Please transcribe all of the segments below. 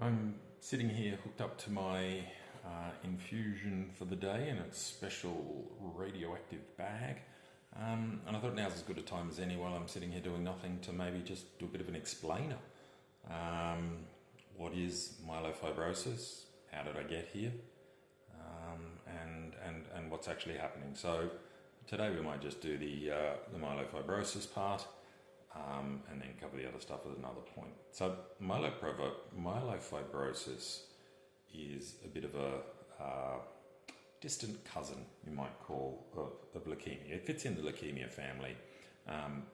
I'm sitting here hooked up to my infusion for the day in a special radioactive bag. And I thought now's as good a time as any while I'm sitting here doing nothing to maybe just do a bit of an explainer. Um, what is myelofibrosis? How did I get here? And what's actually happening. So today we might just do the myelofibrosis part and then cover the other stuff at another point. So myelofibrosis is a bit of a distant cousin, you might call, of leukemia. It fits in the leukemia family. Um,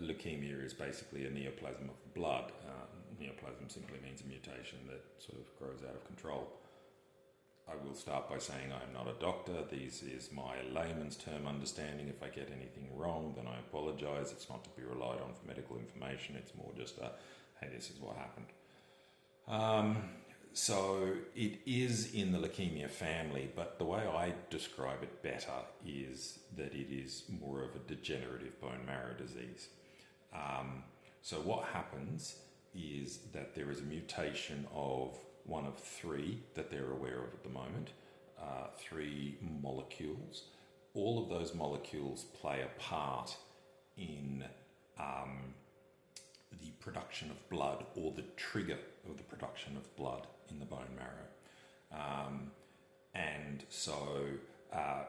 Leukemia is basically a neoplasm of the blood. Neoplasm simply means a mutation that sort of grows out of control. I will start by saying I am not a doctor. This is my layman's term understanding. If I get anything wrong, then I apologise. It's not to be relied on for medical information. It's more just a, hey, this is what happened. So it is in the leukemia family, but the way I describe it better is that it is more of a degenerative bone marrow disease. So what happens is that there is a mutation of one of three that they're aware of at the moment, three molecules. All of those molecules play a part in the production of blood, or the trigger of the production of blood in the bone marrow. And so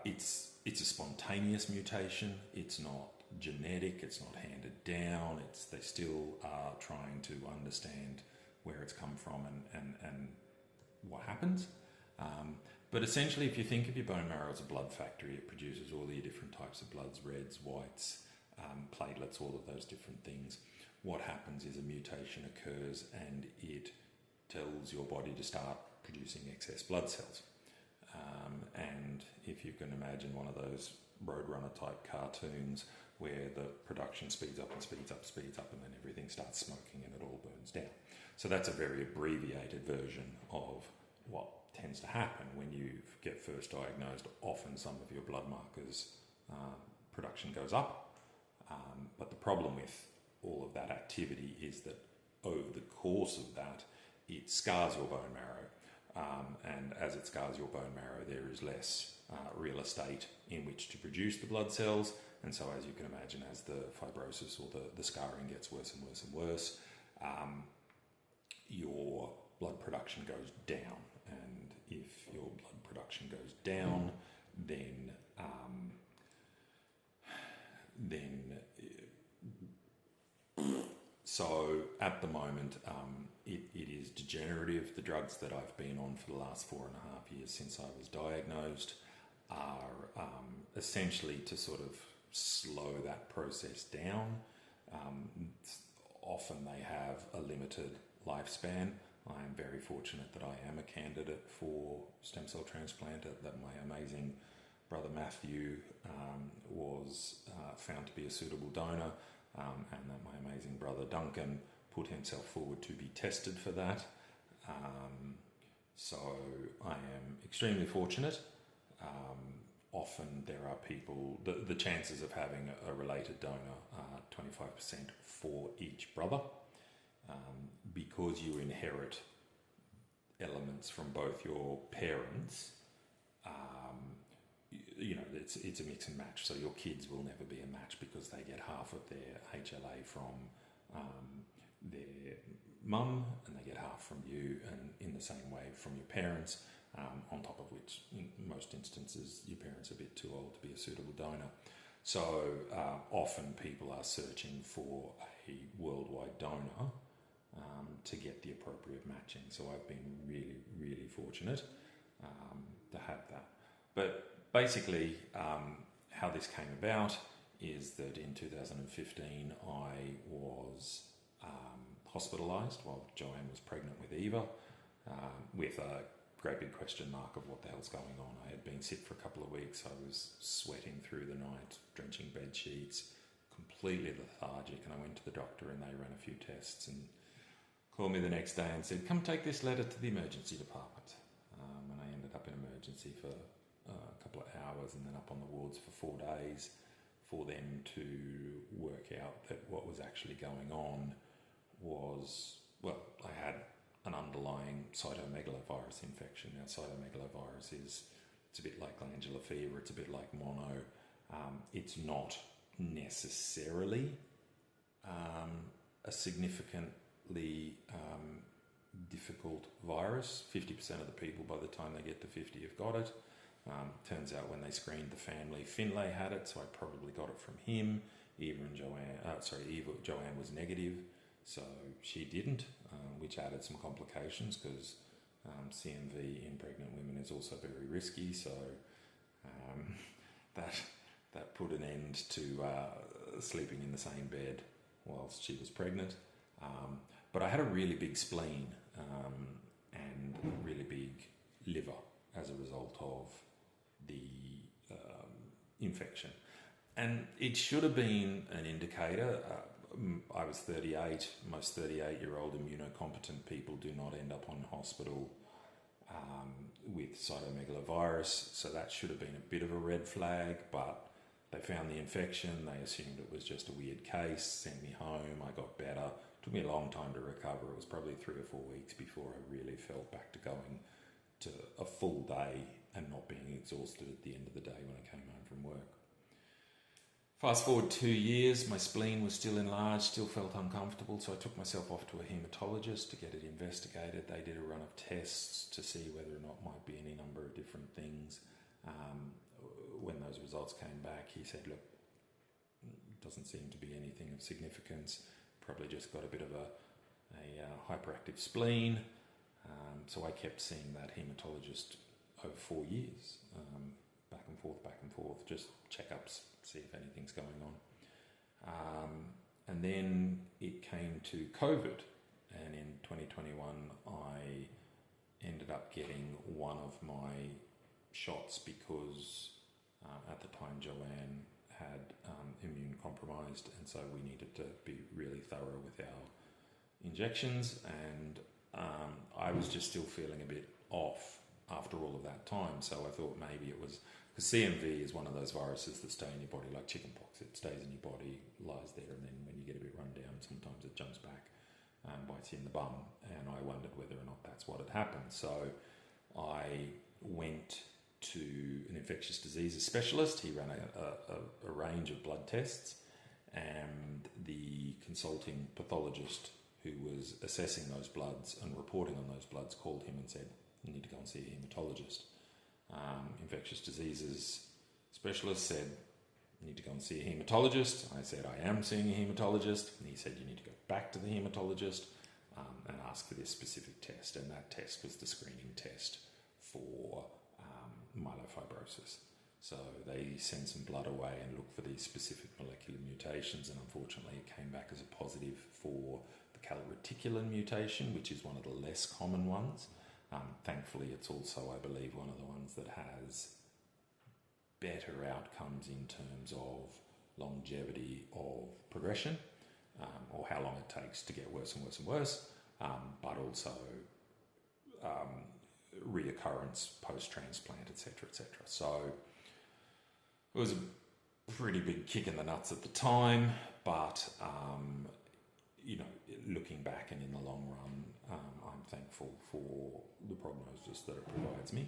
it's a spontaneous mutation. It's not genetic. It's not handed down. They still are trying to understand where it's come from and what happens. But essentially, if you think of your bone marrow as a blood factory, it produces all the different types of bloods, reds, whites, platelets, all of those different things. What happens is a mutation occurs and it tells your body to start producing excess blood cells. And if you can imagine one of those Roadrunner type cartoons where the production speeds up and speeds up, and then everything starts smoking and it all burns down. So that's a very abbreviated version of what tends to happen when you get first diagnosed. Often some of your blood markers production goes up, but the problem with all of that activity is that over the course of that, it scars your bone marrow, and as it scars your bone marrow, there is less real estate in which to produce the blood cells, and so as you can imagine, as the fibrosis or the scarring gets worse and worse and worse, your blood production goes down, and if your blood production goes down, then so at the moment it is degenerative. The drugs that I've been on for the last 4.5 years since I was diagnosed are essentially to sort of slow that process down. Often they have a limited lifespan. I am very fortunate that I am a candidate for stem cell transplant, that my amazing brother Matthew was found to be a suitable donor, and that my amazing brother Duncan put himself forward to be tested for that. So I am extremely fortunate. Often there are people, the chances of having a related donor are 25% for each brother, because you inherit elements from both your parents. It's a mix and match, so your kids will never be a match because they get half of their HLA from their mum, and they get half from you, and in the same way from your parents, on top of which, in most instances, your parents are a bit too old to be a suitable donor. So often people are searching for a worldwide donor to get the appropriate matching. So I've been really, really fortunate to have that. But basically, how this came about is that in 2015 I was hospitalised while Joanne was pregnant with Eva, with a great big question mark of what the hell's going on. I had been sick for a couple of weeks. I was sweating through the night, drenching bed sheets, completely lethargic, and I went to the doctor and they ran a few tests and called me the next day and said, come take this letter to the emergency department. And I ended up in emergency for a couple of hours and then up on the wards for 4 days for them to work out that what was actually going on was, well, I had cytomegalovirus infection. Now, cytomegalovirus it's a bit like glandular fever, it's a bit like mono. It's not necessarily a significantly difficult virus. 50% of the people by the time they get to 50 have got it. Turns out when they screened the family, Finlay had it, so I probably got it from him. Joanne was negative, so she didn't, which added some complications because CMV in pregnant women is also very risky. So that put an end to sleeping in the same bed whilst she was pregnant. But I had a really big spleen and a really big liver as a result of the infection. And it should have been an indicator. I was 38. Most 38-year-old immunocompetent people do not end up on hospital with cytomegalovirus, so that should have been a bit of a red flag, but they found the infection, they assumed it was just a weird case, sent me home, I got better. It took me a long time to recover. It was probably 3 or 4 weeks before I really felt back to going to a full day and not being exhausted at the end of the day when I came home from work. Fast forward 2 years, my spleen was still enlarged, still felt uncomfortable, so I took myself off to a haematologist to get it investigated. They did a run of tests to see whether or not might be any number of different things. When those results came back, he said, look, it doesn't seem to be anything of significance, probably just got a bit of a hyperactive spleen. So I kept seeing that haematologist over 4 years, back and forth, just checkups, see if anything's going on. And then it came to COVID, and in 2021 I ended up getting one of my shots because at the time Joanne had immune compromised, and so we needed to be really thorough with our injections, and I was just still feeling a bit off after all of that time. So I thought maybe it was because CMV is one of those viruses that stay in your body like chickenpox. It stays in your body, lies there, and then when you get a bit run down, sometimes it jumps back and bites you in the bum. And I wondered whether or not that's what had happened. So I went to an infectious diseases specialist. He ran a range of blood tests, and the consulting pathologist who was assessing those bloods and reporting on those bloods called him and said, you need to go and see a haematologist. Infectious diseases specialist said, you need to go and see a haematologist. I said, I am seeing a haematologist. And he said, you need to go back to the haematologist and ask for this specific test. And that test was the screening test for myelofibrosis. So they sent some blood away and looked for these specific molecular mutations, and unfortunately it came back as a positive for the calreticulin mutation, which is one of the less common ones. Thankfully, it's also, I believe, one of the ones that has better outcomes in terms of longevity of progression, or how long it takes to get worse and worse and worse, but also reoccurrence post-transplant, etc., etc. So it was a pretty big kick in the nuts at the time, but looking back and in the long run, I'm thankful for the prognosis that it provides me.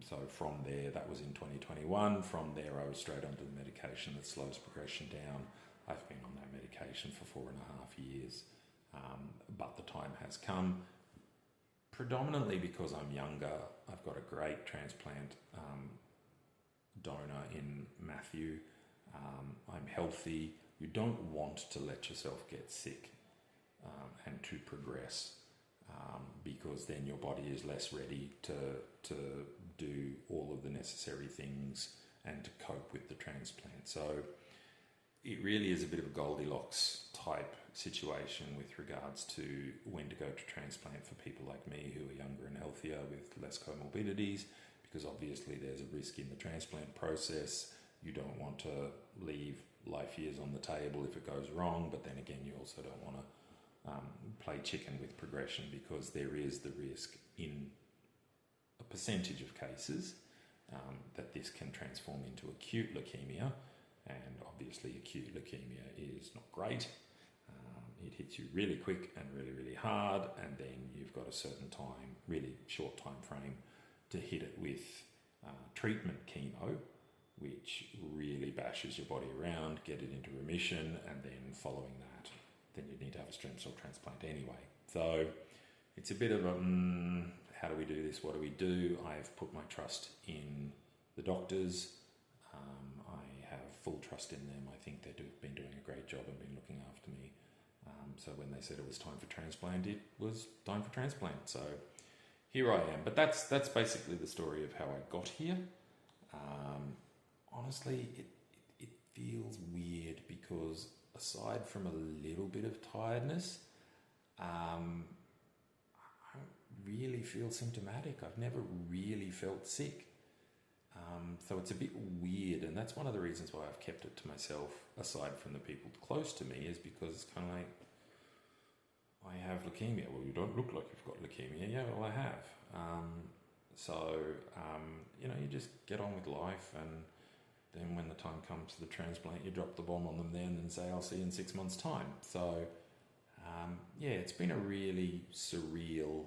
So from there, that was in 2021. From there, I was straight onto the medication that slows progression down. I've been on that medication for 4.5 years, but the time has come. Predominantly because I'm younger, I've got a great transplant donor in Matthew. I'm healthy. You don't want to let yourself get sick and to progress, because then your body is less ready to do all of the necessary things and to cope with the transplant. So it really is a bit of a Goldilocks type situation with regards to when to go to transplant for people like me who are younger and healthier with less comorbidities, because obviously there's a risk in the transplant process. You don't want to leave life years on the table if it goes wrong, but then again you also don't want to play chicken with progression, because there is the risk in a percentage of cases that this can transform into acute leukemia, and obviously acute leukemia is not great. It hits you really quick and really, really hard, and then you've got a certain time, really short time frame, to hit it with treatment chemo, which really bashes your body around, get it into remission, and then following that, then you need to have a stem cell transplant anyway. So it's a bit of a, how do we do this? What do we do? I've put my trust in the doctors. I have full trust in them. I think they've been doing a great job and been looking after me. So when they said it was time for transplant, it was time for transplant. So here I am. But that's basically the story of how I got here. Honestly, it feels weird because aside from a little bit of tiredness, I don't really feel symptomatic. I've never really felt sick. So it's a bit weird, and that's one of the reasons why I've kept it to myself, aside from the people close to me, is because it's kind of like, I have leukemia. Well, you don't look like you've got leukemia. Yeah, well, I have. You just get on with life, and then when the time comes for the transplant, you drop the bomb on them then and say, I'll see you in 6 months' time. So, it's been a really surreal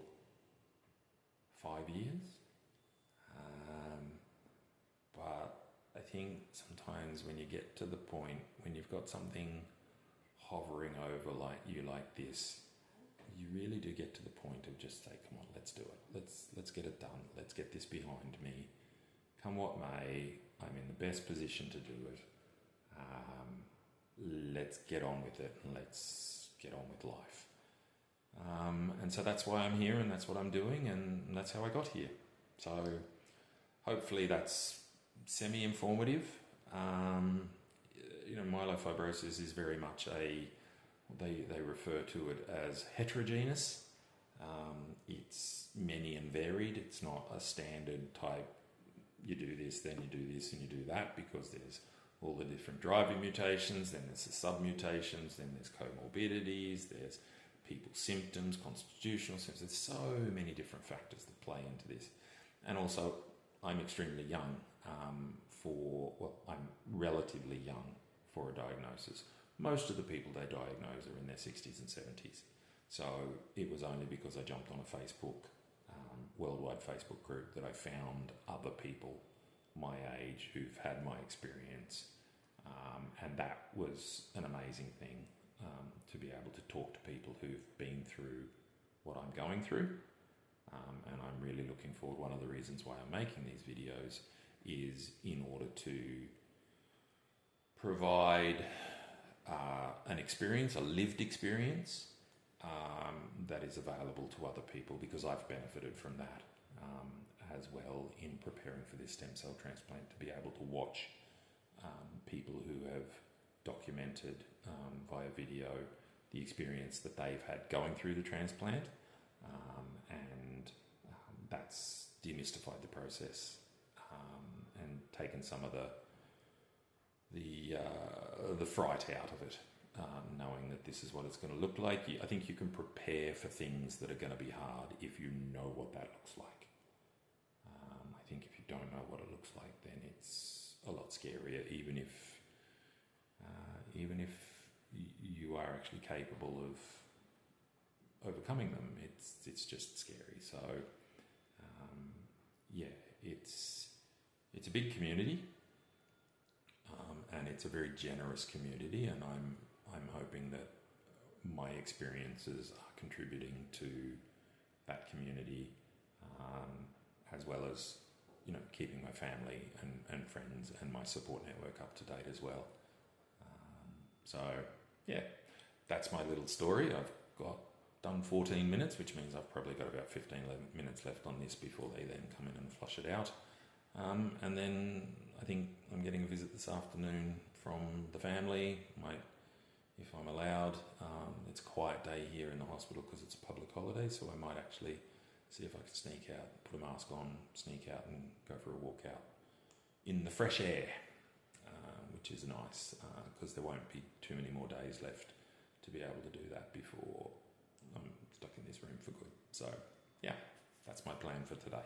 5 years. But I think sometimes when you get to the point when you've got something hovering over like this, you really do get to the point of just say, come on, let's do it. Let's get it done. Let's get this behind me. Come what may, I'm in the best position to do it. Let's get on with it, and let's get on with life. And so that's why I'm here, and that's what I'm doing, and that's how I got here. So hopefully that's semi-informative. Myelofibrosis is very much they refer to it as heterogeneous. It's many and varied. It's not a standard type, you do this, then you do this, and you do that, because there's all the different driving mutations, then there's the sub-mutations, then there's comorbidities, there's people's symptoms, constitutional symptoms. There's so many different factors that play into this. And also, I'm extremely young I'm relatively young for a diagnosis. Most of the people they diagnose are in their 60s and 70s. So it was only because I jumped on a Facebook, worldwide Facebook group, that I found other people my age who've had my experience. And that was an amazing thing, to be able to talk to people who've been through what I'm going through. And I'm really looking forward. One of the reasons why I'm making these videos is in order to provide an experience, a lived experience, that is available to other people, because I've benefited from that as well in preparing for this stem cell transplant, to be able to watch people who have documented via video the experience that they've had going through the transplant, and that's demystified the process and taken some of the fright out of it, knowing that this is what it's going to look like. I think you can prepare for things that are going to be hard if you know what that looks like. I think if you don't know what it looks like, then it's a lot scarier, even if you are actually capable of overcoming them. It's just scary. So it's a big community, and it's a very generous community, and I'm hoping that my experiences are contributing to that community, as well as keeping my family and friends and my support network up to date as well. That's my little story. I've done 14 minutes, which means I've probably got about 11 minutes left on this before they then come in and flush it out. And then I think I'm getting a visit this afternoon from the family, if I'm allowed. It's a quiet day here in the hospital because it's a public holiday, so I might actually see if I can sneak out, put a mask on, sneak out and go for a walk out in the fresh air, which is nice, because there won't be too many more days left to be able to do that before I'm stuck in this room for good. So, yeah, that's my plan for today.